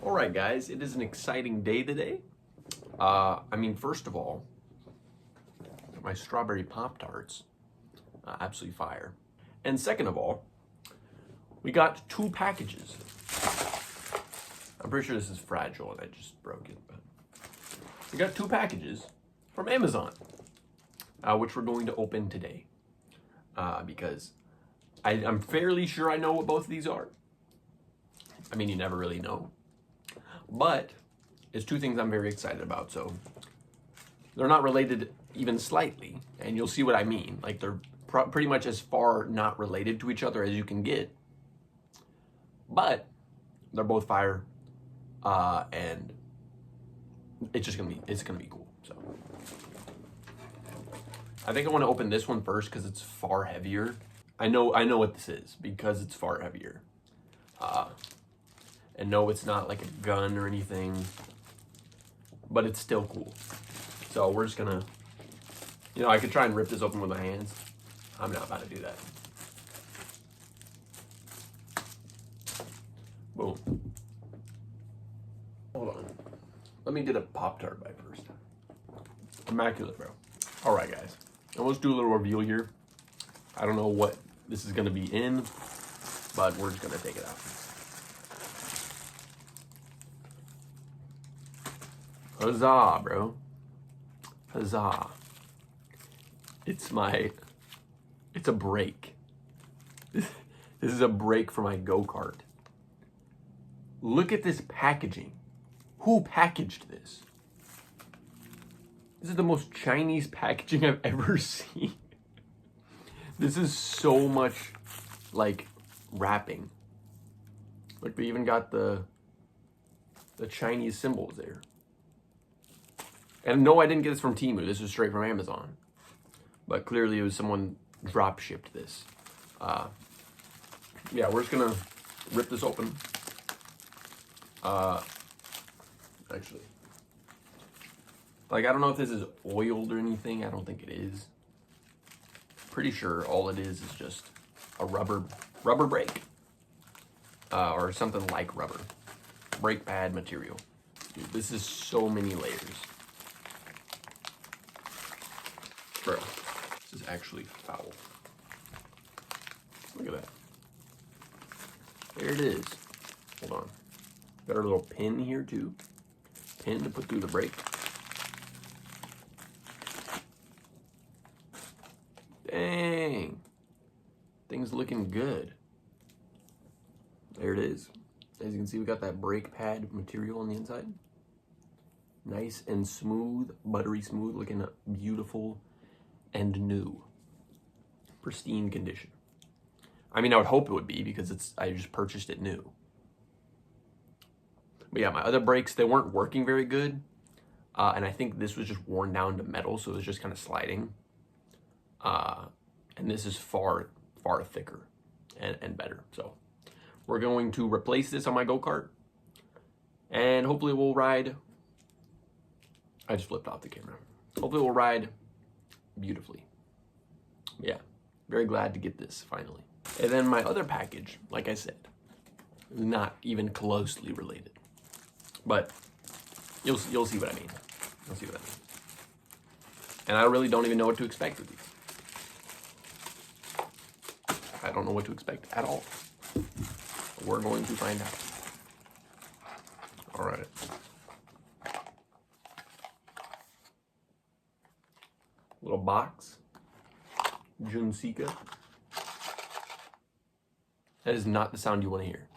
All right, guys, it is an exciting day today. First of all, my strawberry Pop-Tarts, absolutely fire. And second of all, we got 2 packages. I'm pretty sure this is fragile and I just broke it, but we got 2 packages from Amazon, which we're going to open today, because I'm fairly sure I know what both of these are. I mean, you never really know. But it's 2 things I'm very excited about, so they're not related even slightly, and you'll see what I mean. Like, they're pretty much as far not related to each other as you can get, but they're both fire, and it's gonna be cool. So I think I want to open this one first because it's far heavier. I know what this is because it's far heavier. And no, it's not like a gun or anything, but it's still cool. So we're just gonna, I could try and rip this open with my hands. I'm not about to do that. Boom. Hold on. Let me get a Pop-Tart bite first. Immaculate, bro. All right, guys. And let's do a little reveal here. I don't know what this is gonna be in, but we're just gonna take it out. Huzzah, bro. Huzzah. It's a brake. This is a brake for my go-kart. Look at this packaging. Who packaged this? This is the most Chinese packaging I've ever seen. This is so much like wrapping. Look, they even got the Chinese symbols there. And no, I didn't get this from Temu. This was straight from Amazon. But clearly it was someone drop shipped this. Yeah, we're just gonna rip this open. Actually, like, I don't know if this is oiled or anything. I don't think it is. Pretty sure all it is just a rubber brake. Or something like rubber. Brake pad material. Dude, this is so many layers. Bro, this is actually foul. Look at that. There it is. Hold on. Got our little pin here too. Pin to put through the brake. Dang. Thing's looking good. There it is. As you can see, we got that brake pad material on the inside. Nice and smooth, buttery smooth, looking beautiful and new. Pristine condition. I mean, I would hope it would be because I just purchased it new. But yeah, my other brakes, they weren't working very good. And I think this was just worn down to metal, so it was just kind of sliding. And this is far, far thicker and better. So we're going to replace this on my go-kart. And hopefully we'll ride. I just flipped off the camera. Hopefully we'll ride beautifully. Yeah, very glad to get this finally. And then my other package, like I said, is not even closely related. But you'll see what I mean. You'll see what I mean. And I really don't even know what to expect with these. I don't know what to expect at all. We're going to find out. All right. Little box. Junsika. That is not the sound you want to hear.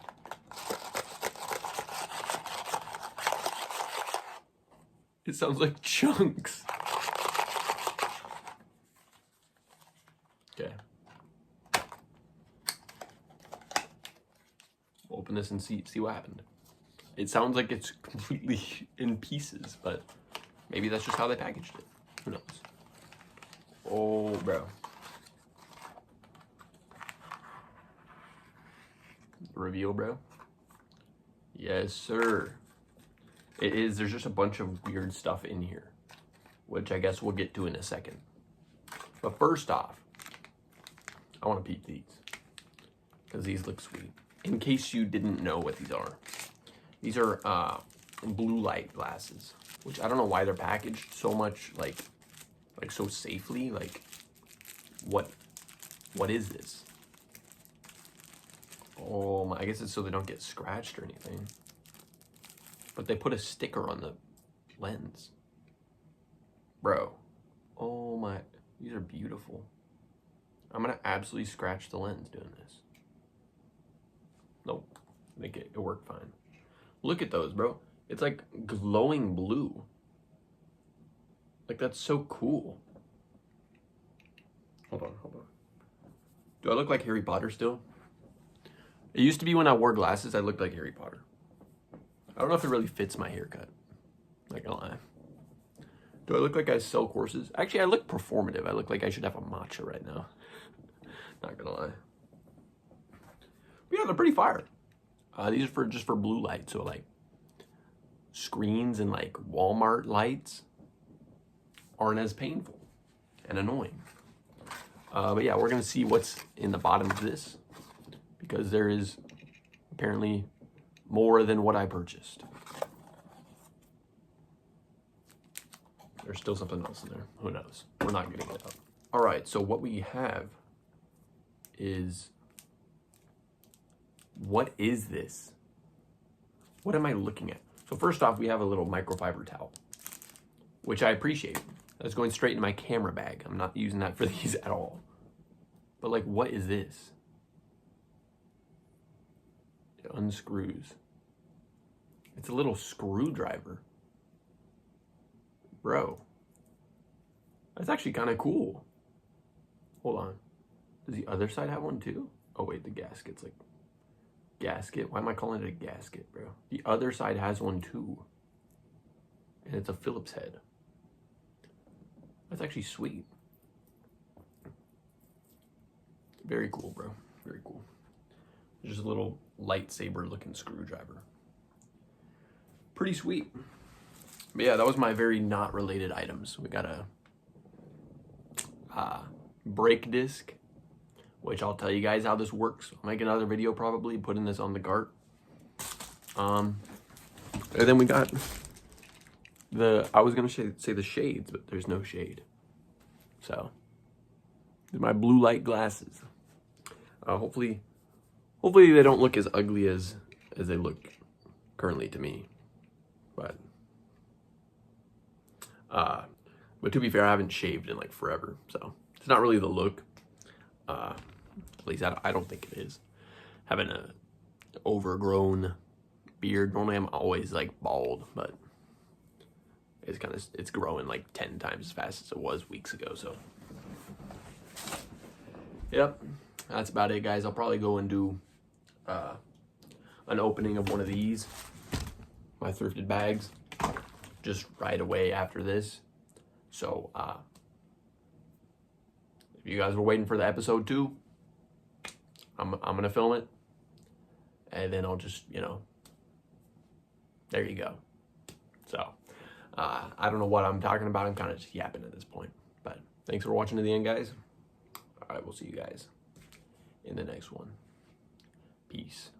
It sounds like chunks. Okay. Open this and see what happened. It sounds like it's completely in pieces, but maybe that's just how they packaged it. Who knows? Oh, bro. Reveal, bro. Yes, sir. It is. There's just a bunch of weird stuff in here, which I guess we'll get to in a second. But first off, I want to peep these because these look sweet. In case you didn't know what these are, These are blue light glasses, which I don't know why they're packaged so much, like so safely. Like, what is this? Oh my, I guess it's so they don't get scratched or anything. But they put a sticker on the lens. Bro. Oh my, these are beautiful. I'm gonna absolutely scratch the lens doing this. Nope, make it work fine. Look at those, bro. It's like glowing blue. Like, that's so cool. Hold on. Do I look like Harry Potter still? It used to be when I wore glasses, I looked like Harry Potter. I don't know if it really fits my haircut. Not gonna lie. Do I look like I sell courses? Actually, I look performative. I look like I should have a matcha right now. Not gonna lie. But yeah, they're pretty fire. These are just for blue light. So like screens and like Walmart lights aren't as painful and annoying. But yeah, we're gonna see what's in the bottom of this, because there is apparently more than what I purchased. There's still something else in there. Who knows? We're not getting it out. All right, so what we have is, what is this? What am I looking at? So first off, we have a little microfiber towel, which I appreciate. That's going straight into my camera bag. I'm not using that for these at all. But like, what is this? It unscrews. It's a little screwdriver. Bro, that's actually kind of cool. Hold on. Does the other side have one too? Oh wait, the gasket's like, gasket? Why am I calling it a gasket, bro? The other side has one too. And it's a Phillips head. That's actually sweet. Very cool, bro. Very cool. Just a little lightsaber looking screwdriver. Pretty sweet. But yeah, that was my very not related items. We got a brake disc, which I'll tell you guys how this works. I'll make another video probably putting this on the cart. And then we got I was gonna say the shades, but there's no shade. So my blue light glasses. Hopefully they don't look as ugly as they look currently to me. But to be fair, I haven't shaved in like forever, so it's not really the look. At least I don't think it is. Having a overgrown beard. Normally I'm always like bald, but it's growing like 10 times as fast as it was weeks ago. So yep, that's about it, guys. I'll probably go and do an opening of one of these, my thrifted bags, just right away after this. So if you guys were waiting for the episode 2, I'm gonna film it, and then I'll just, there you go. So I don't know what I'm talking about. I'm kind of just yapping at this point, but thanks for watching to the end, guys. All right, we'll see you guys in the next one. Peace.